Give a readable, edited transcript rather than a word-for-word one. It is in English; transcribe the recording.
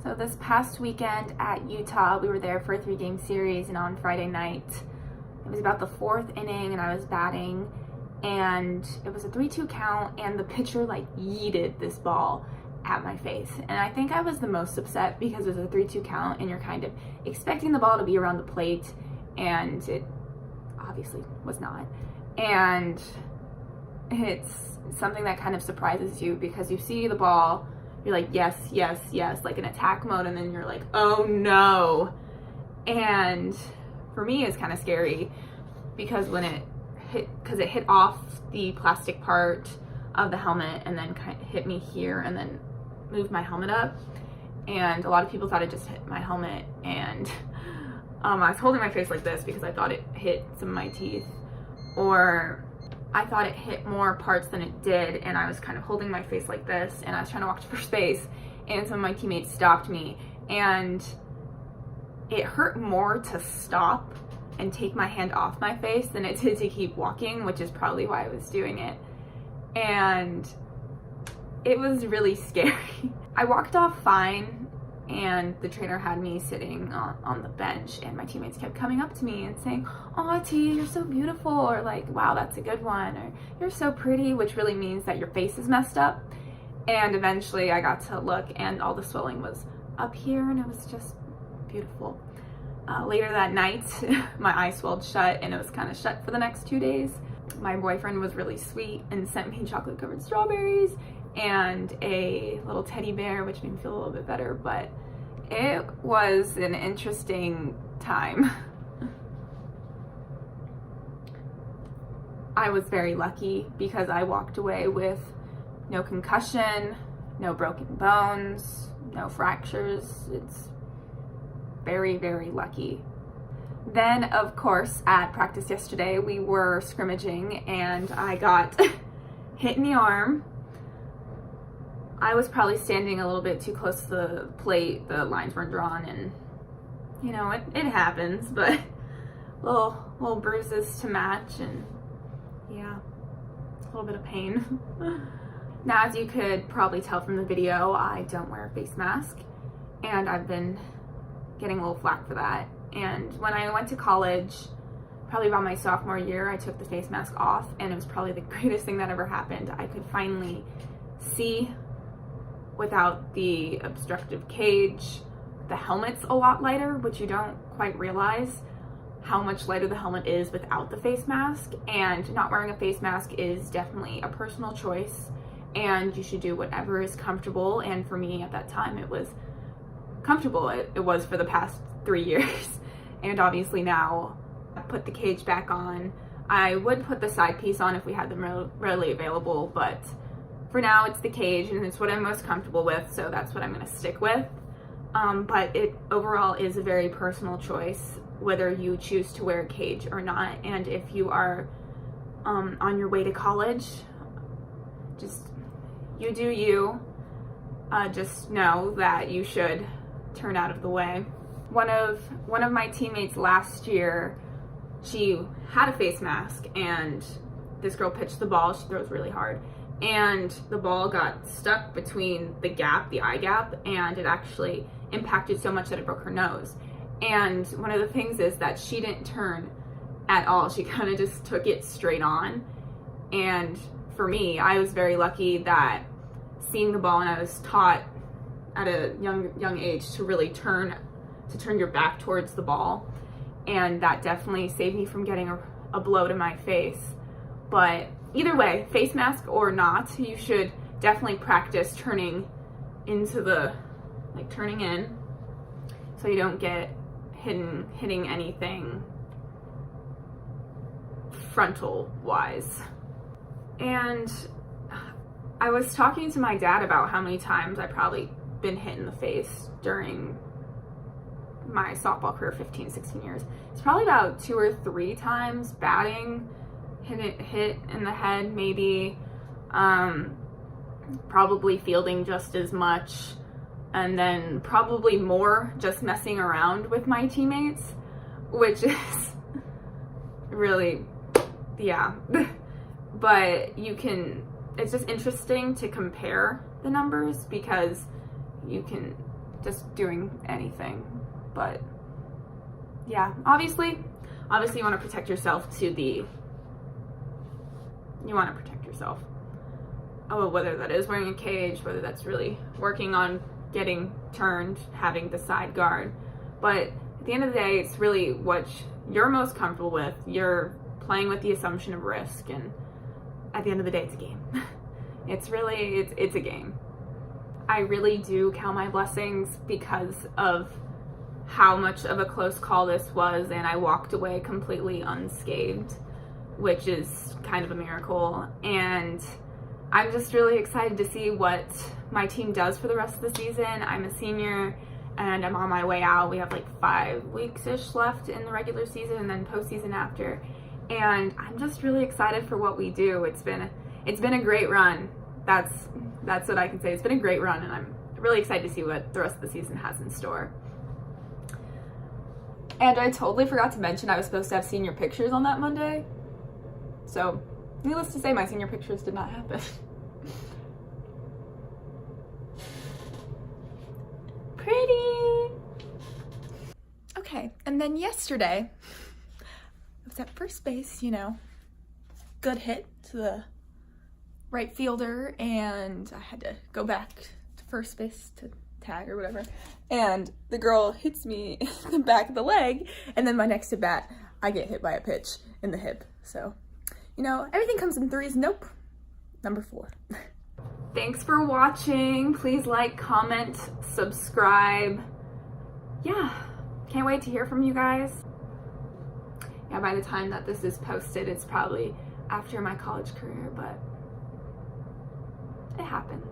So this past weekend at Utah, we were there for a 3-game series, and on Friday night, it was about the 4th inning and I was batting, and it was a 3-2 count, and the pitcher yeeted this ball at my face. And I think I was the most upset because it was a 3-2 count and you're kind of expecting the ball to be around the plate, and it obviously was not. And it's something that kind of surprises you because you see the ball, you're like, yes, yes, yes, like in attack mode, and then you're like, oh no. And for me, it's kind of scary because when it hit off the plastic part of the helmet and then kind of hit me here and then moved my helmet up. And a lot of people thought it just hit my helmet, and I was holding my face like this because I thought it hit some of my teeth, or I thought it hit more parts than it did, and I was kind of holding my face like this, and I was trying to watch for space, and some of my teammates stopped me, and it hurt more to stop and take my hand off my face than it did to keep walking, which is probably why I was doing it. And it was really scary. I walked off fine, and the trainer had me sitting on the bench, and my teammates kept coming up to me and saying, "Aw, T, you're so beautiful," or like, "Wow, that's a good one," or "You're so pretty," which really means that your face is messed up. And eventually I got to look, and all the swelling was up here, and it was just beautiful. Later that night, my eye swelled shut, and it was kind of shut for the next 2 days. My boyfriend was really sweet and sent me chocolate-covered strawberries and a little teddy bear, which made me feel a little bit better, but it was an interesting time. I was very lucky because I walked away with no concussion, no broken bones, no fractures. It's very, very lucky. Then, of course, at practice yesterday, we were scrimmaging, and I got hit in the arm. I was probably standing a little bit too close to the plate. The lines weren't drawn, and you know, it happens, but little bruises to match, and yeah, a little bit of pain. Now, as you could probably tell from the video, I don't wear a face mask, and I've been getting a little flack for that. And when I went to college, probably about my sophomore year, I took the face mask off, and it was probably the greatest thing that ever happened. I could finally see without the obstructive cage. The helmet's a lot lighter, which you don't quite realize how much lighter the helmet is without the face mask. And not wearing a face mask is definitely a personal choice, and you should do whatever is comfortable. And for me at that time, it was comfortable. It was for the past 3 years. And obviously now I put the cage back on. I would put the side piece on if we had them readily available, but for now it's the cage, and it's what I'm most comfortable with, so that's what I'm going to stick with. But it overall is a very personal choice whether you choose to wear a cage or not. And if you are on your way to college, just you do you. Just know that you should turn out of the way. One of my teammates last year, she had a face mask, and this girl pitched the ball. She throws really hard, and the ball got stuck between the eye gap, and it actually impacted so much that it broke her nose. And one of the things is that she didn't turn at all. She kind of just took it straight on. And for me, I was very lucky that seeing the ball, and I was taught at a young age to really turn your back towards the ball, and that definitely saved me from getting a blow to my face. But either way, face mask or not, you should definitely practice turning into turning in, so you don't get hitting anything frontal wise. And I was talking to my dad about how many times I probably been hit in the face during my softball career, 15, 16 years. It's probably about 2 or 3 times batting, hit in the head, maybe. Probably fielding just as much, and then probably more just messing around with my teammates, which is really, yeah. But it's just interesting to compare the numbers, because you can just doing anything. But yeah, obviously you want to protect yourself Oh, whether that is wearing a cage, whether that's really working on getting turned, having the side guard. But at the end of the day, it's really what you're most comfortable with. You're playing with the assumption of risk, and at the end of the day, it's a game. It's a game. I really do count my blessings because of how much of a close call this was, and I walked away completely unscathed, which is kind of a miracle. And I'm just really excited to see what my team does for the rest of the season. I'm a senior and I'm on my way out. We have like 5 weeks-ish left in the regular season and then postseason after. And I'm just really excited for what we do. It's been a great run. That's what I can say. It's been a great run, and I'm really excited to see what the rest of the season has in store. And I totally forgot to mention I was supposed to have senior pictures on that Monday. So, needless to say, my senior pictures did not happen. Pretty! Okay, and then yesterday, I was at first base, good hit to the right fielder, and I had to go back to first base to tag or whatever, and the girl hits me in the back of the leg, and then my next at bat, I get hit by a pitch in the hip. So, everything comes in threes. Nope. Number 4. Thanks for watching. Please like, comment, subscribe. Yeah, can't wait to hear from you guys. Yeah, by the time that this is posted, it's probably after my college career, but it happens.